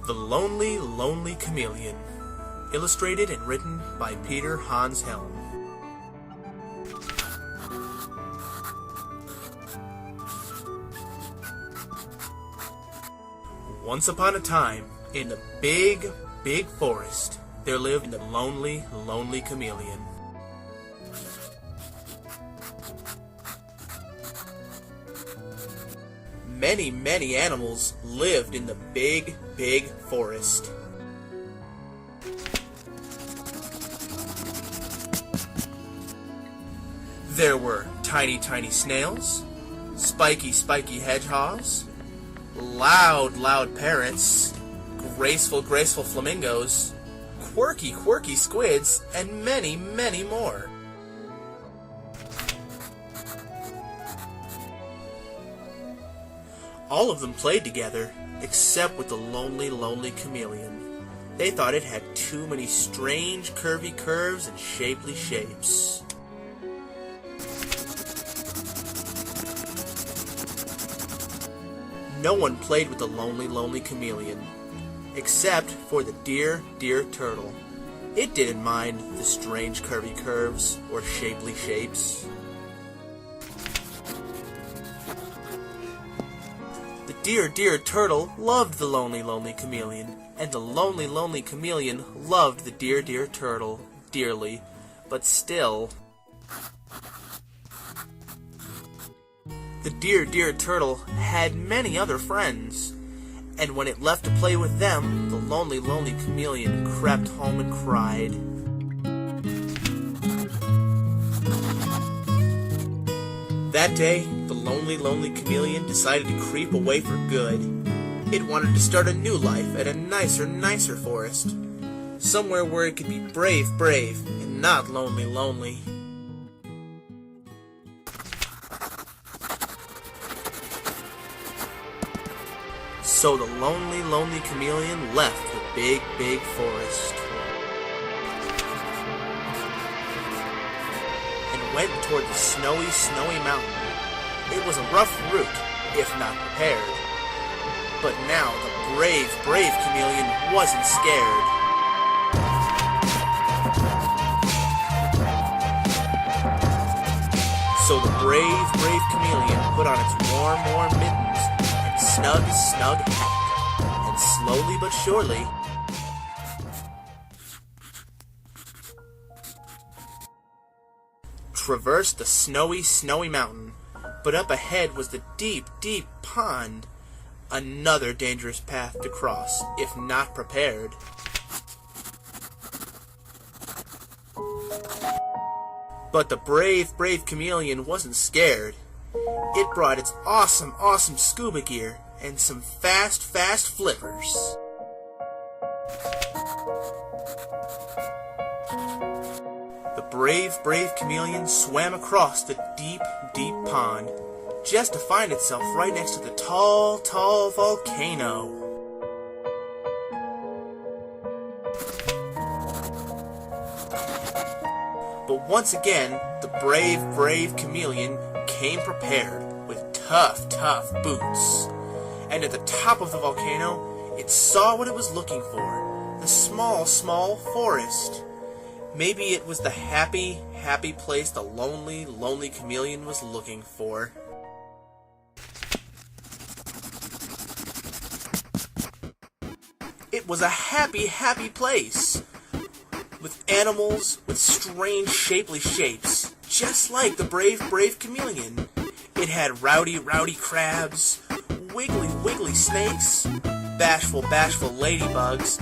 The Lonely, Lonely Chameleon. Illustrated and written by Peter Hans Helm. Once upon a time, in the big, big forest, there lived the lonely, lonely chameleon. Many, many animals lived in the big, big forest. There were tiny, tiny snails, spiky, spiky hedgehogs, loud, loud parrots, graceful, graceful flamingos, quirky, quirky squids, and many, many more. All of them played together, except with the lonely, lonely chameleon. They thought it had too many strange, curvy curves and shapely shapes. No one played with the lonely, lonely chameleon, except for the dear, dear turtle. It didn't mind the strange curvy curves or shapely shapes. The dear, dear turtle loved the lonely, lonely chameleon, and the lonely, lonely chameleon loved the dear, dear turtle dearly, but still... The dear, dear turtle had many other friends, and when it left to play with them, the lonely, lonely chameleon crept home and cried. That day, the lonely, lonely chameleon decided to creep away for good. It wanted to start a new life at a nicer, nicer forest, somewhere where it could be brave, brave, and not lonely, lonely. So the lonely, lonely chameleon left the big, big forest and went toward the snowy, snowy mountain. It was a rough route, if not prepared. But now the brave, brave chameleon wasn't scared. So the brave, brave chameleon put on its warm, warm mittens, snug, snug hat, and slowly but surely, traversed the snowy, snowy mountain. But up ahead was the deep, deep pond, another dangerous path to cross, if not prepared. But the brave, brave chameleon wasn't scared. It brought its awesome, awesome scuba gear and some fast, fast flippers. The brave, brave chameleon swam across the deep, deep pond, just to find itself right next to the tall, tall volcano. But once again, the brave, brave chameleon came prepared with tough, tough boots. And at the top of the volcano, it saw what it was looking for, the small, small forest. Maybe it was the happy, happy place the lonely, lonely chameleon was looking for. It was a happy, happy place, with animals with strange, shapely shapes, just like the brave, brave chameleon. It had rowdy, rowdy crabs, wiggly, wiggly snakes, bashful, bashful ladybugs,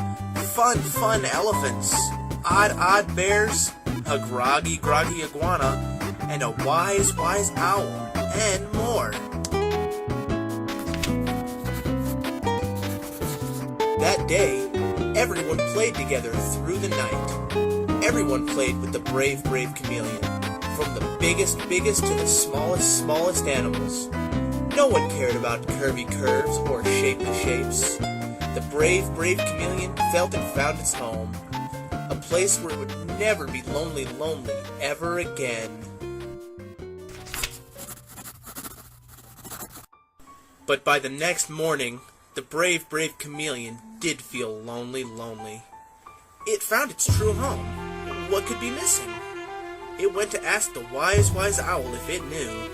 fun, fun elephants, odd, odd bears, a groggy, groggy iguana, and a wise, wise owl, and more. That day, everyone played together through the night. Everyone played with the brave, brave chameleon, from the biggest, biggest to the smallest, smallest animals. No one cared about curvy curves or shapely shapes. The brave, brave chameleon felt and found its home, a place where it would never be lonely, lonely ever again. But by the next morning, the brave, brave chameleon did feel lonely, lonely. It found its true home. What could be missing? It went to ask the wise, wise owl if it knew.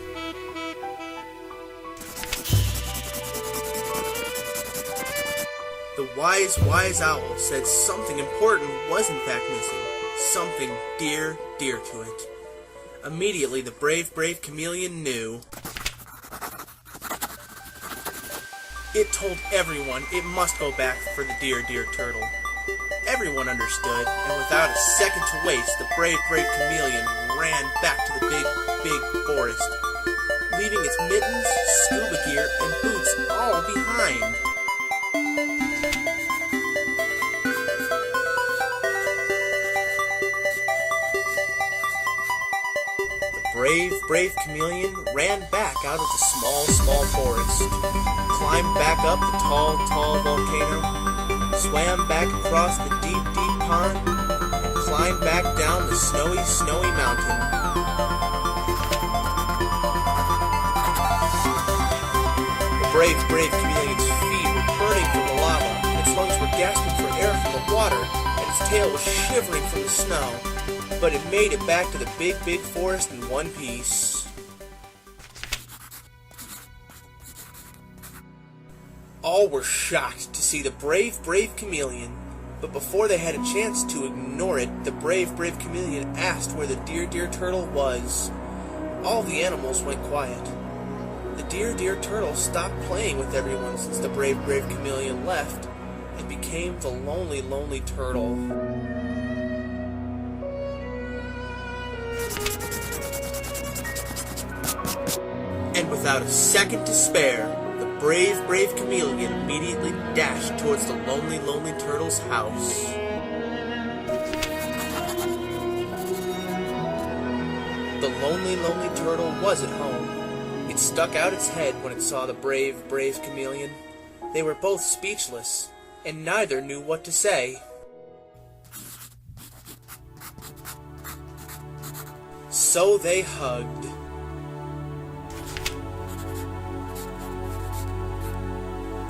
The wise, wise owl said something important was in fact missing. Something dear, dear to it. Immediately the brave, brave chameleon knew. It told everyone it must go back for the dear, dear turtle. Everyone understood, and without a second to waste, the brave, brave chameleon ran back to the big, big forest, leaving its mittens, scuba gear, and boots all behind. Brave, brave chameleon ran back out of the small, small forest, climbed back up the tall, tall volcano, swam back across the deep, deep pond, and climbed back down the snowy, snowy mountain. The brave, brave chameleon's feet were burning from the lava, its lungs were gasping for air from the water, and its tail was shivering from the snow. But it made it back to the big, big forest in one piece. All were shocked to see the brave, brave chameleon, but before they had a chance to ignore it, the brave, brave chameleon asked where the dear, dear turtle was. All the animals went quiet. The dear, dear turtle stopped playing with everyone since the brave, brave chameleon left and became the lonely, lonely turtle. And without a second to spare, the brave, brave chameleon immediately dashed towards the lonely, lonely turtle's house. The lonely, lonely turtle was at home. It stuck out its head when it saw the brave, brave chameleon. They were both speechless, and neither knew what to say. So they hugged.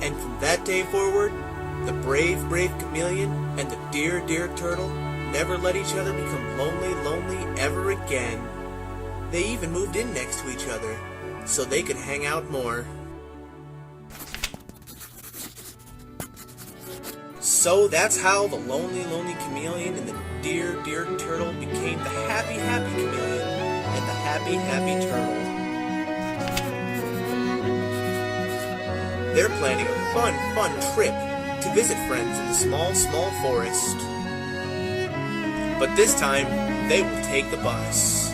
And from that day forward, the brave, brave chameleon and the dear, dear turtle never let each other become lonely, lonely ever again. They even moved in next to each other, so they could hang out more. So that's how the lonely, lonely chameleon and the dear, dear turtle became the happy, happy chameleon and the happy, happy turtle. They're planning a fun, fun trip to visit friends in the small, small forest. But this time, they will take the bus.